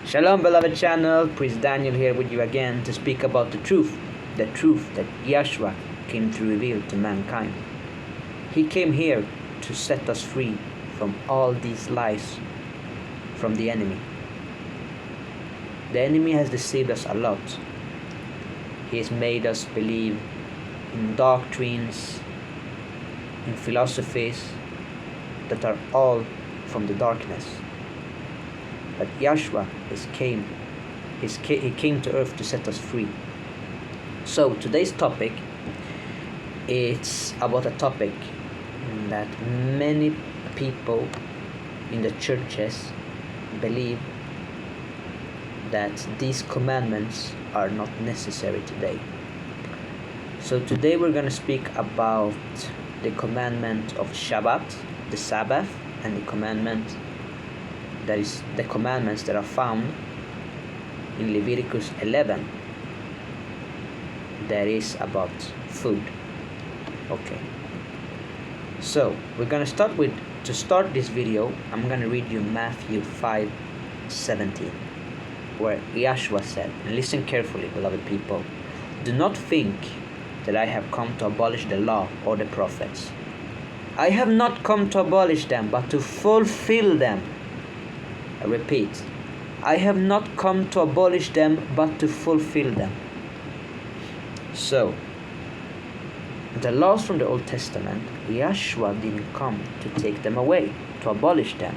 Shalom, beloved channel. Priest Daniel here with you again to speak about the truth that Yahshua came to reveal to mankind. He came here to set us free from all these lies from the enemy. The enemy has deceived us a lot. He has made us believe in doctrines, in philosophies that are all from the darkness. But Yahshua he came to earth to set us free. So today's topic, it's about a topic that many people in the churches believe that these commandments are not necessary today. So today we're going to speak about the commandment of Shabbat, the Sabbath, and the commandments that are found in Leviticus 11, that is about food. Okay, so we're gonna start with, to start this video, I'm gonna read you Matthew 5:17, where Yahshua said, and listen carefully, beloved people, "Do not think that I have come to abolish the law or the prophets. I have not come to abolish them, but to fulfill them." I repeat, I have not come to abolish them, but to fulfill them. So, the laws from the Old Testament, Yahshua didn't come to take them away, to abolish them.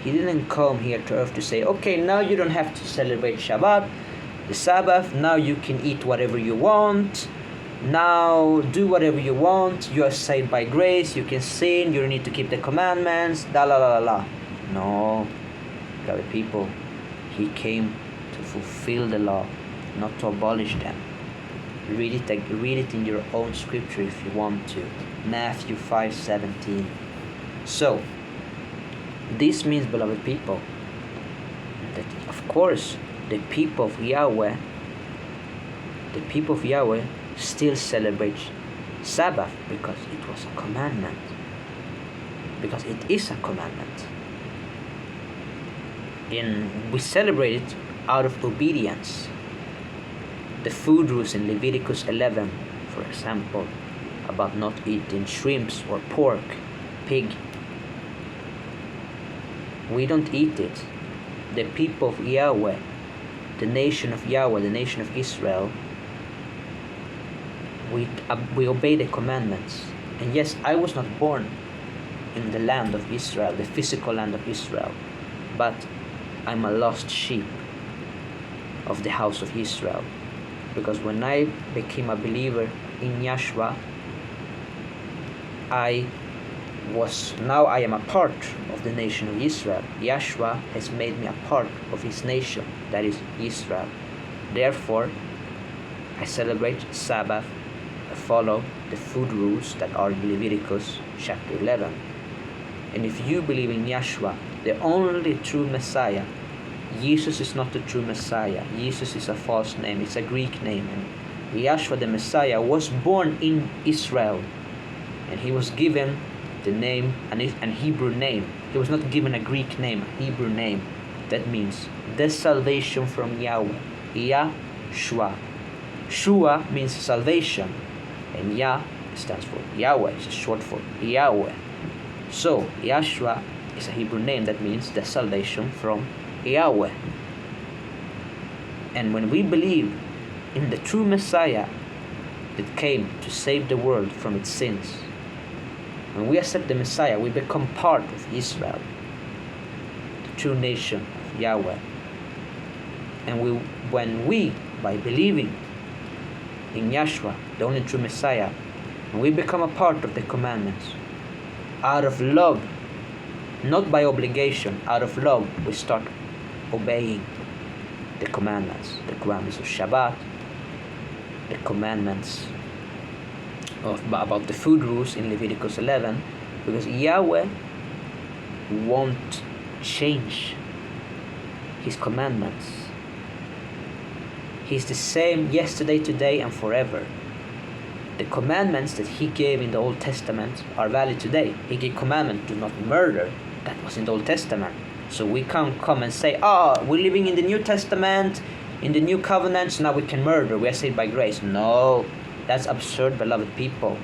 He didn't come here to earth to say, okay, now you don't have to celebrate Shabbat, the Sabbath, now you can eat whatever you want, now do whatever you want, you are saved by grace, you can sin, you don't need to keep the commandments, la la la la. No, beloved people, he came to fulfill the law, not to abolish them. Read it in your own scripture if you want to. Matthew 5:17. So, this means, beloved people, that of course the people of Yahweh still celebrate Sabbath because it was a commandment. Because it is a commandment. And we celebrate it out of obedience. The food rules in Leviticus 11, for example, about not eating shrimps or pork, pig. We don't eat it. The people of Yahweh, the nation of Yahweh, the nation of Israel, we obey the commandments. And yes, I was not born in the land of Israel, the physical land of Israel, but I'm a lost sheep of the house of Israel. Because when I became a believer in Yahshua, I am a part of the nation of Israel. Yahshua has made me a part of his nation, that is Israel. Therefore, I celebrate Sabbath, I follow the food rules that are in Leviticus chapter 11. And if you believe in Yahshua, the only true Messiah, Jesus is not the true Messiah. Jesus is a false name. It's a Greek name. And Yahshua the Messiah was born in Israel. And he was given the name, an Hebrew name. He was not given a Greek name, a Hebrew name. That means the salvation from Yahweh. Yahshua. Shua means salvation. And Yah stands for Yahweh. It's short for Yahweh. So, Yahshua is a Hebrew name that means the salvation from Yahweh. And when we believe in the true Messiah that came to save the world from its sins, when we accept the Messiah, we become part of Israel, the true nation of Yahweh. And by believing in Yahshua, the only true Messiah, when we become a part of the commandments, out of love, not by obligation, out of love, we start obeying the commandments of Shabbat, the commandments about the food rules in Leviticus 11, because Yahweh won't change his commandments. He's the same yesterday, today, and forever. The commandments that he gave in the Old Testament are valid today. He gave commandment, do not murder. That was in the Old Testament. So we can't come and say, we're living in the New Testament, in the New Covenant, so now we can murder. We are saved by grace. No, that's absurd, beloved people.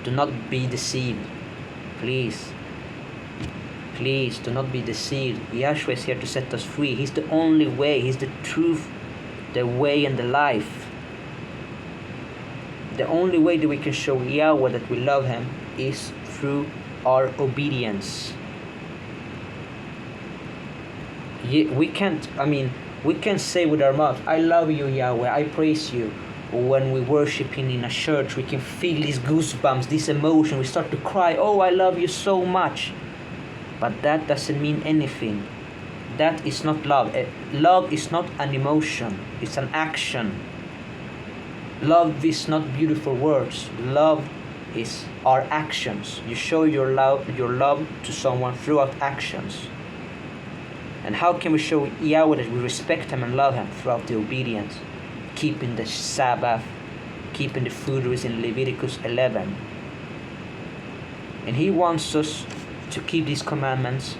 Do not be deceived. Please. Please, do not be deceived. Yahweh is here to set us free. He's the only way. He's the truth, the way, and the life. The only way that we can show Yahweh that we love Him is through our obedience. We can say with our mouth, I love you, Yahweh, I praise you. When we worship in a church, we can feel these goosebumps, this emotion. We start to cry, oh, I love you so much. But that doesn't mean anything. That is not love. Love is not an emotion, it's an action. Love is not beautiful words. Love is our actions. You show your love to someone throughout actions. And how can we show Yahweh that we respect Him and love Him? Throughout the obedience, keeping the Sabbath, keeping the food rules in Leviticus 11. And He wants us to keep these commandments,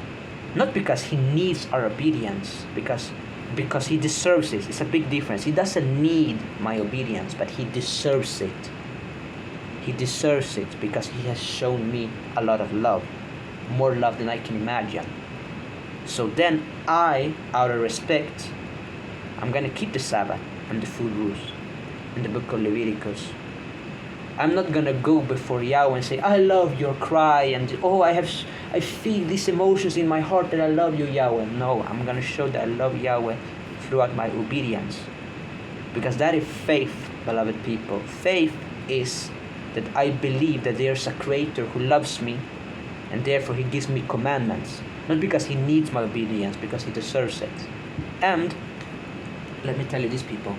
not because He needs our obedience, because He deserves it. It's a big difference. He doesn't need my obedience, but He deserves it. He deserves it because He has shown me a lot of love, more love than I can imagine. So then I, out of respect, I'm going to keep the Sabbath and the food rules in the book of Leviticus. I'm not going to go before Yahweh and say, I love your cry, and I feel these emotions in my heart that I love you, Yahweh. No, I'm going to show that I love Yahweh throughout my obedience. Because that is faith, beloved people. Faith is that I believe that there's a Creator who loves me, and therefore He gives me commandments. Not because He needs my obedience, because He deserves it. And let me tell you this, people.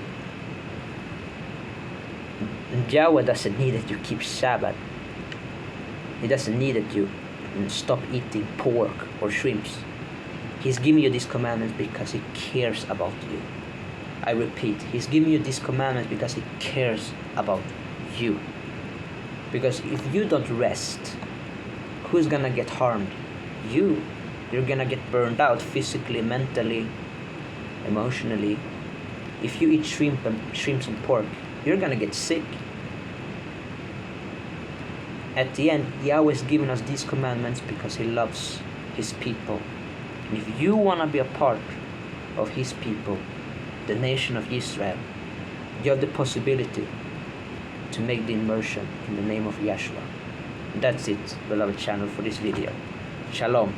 Yahweh doesn't need that you keep Sabbath. He doesn't need that you stop eating pork or shrimps. He's giving you these commandments because He cares about you. I repeat, He's giving you these commandments because He cares about you. Because if you don't rest, who's gonna get harmed? You. You're gonna get burned out physically, mentally, emotionally. If you eat shrimps and pork, you're gonna get sick. At the end, Yahweh is giving us these commandments because He loves His people. And if you wanna be a part of His people, the nation of Israel, you have the possibility to make the immersion in the name of Yahshua. That's it, beloved channel, for this video. Shalom.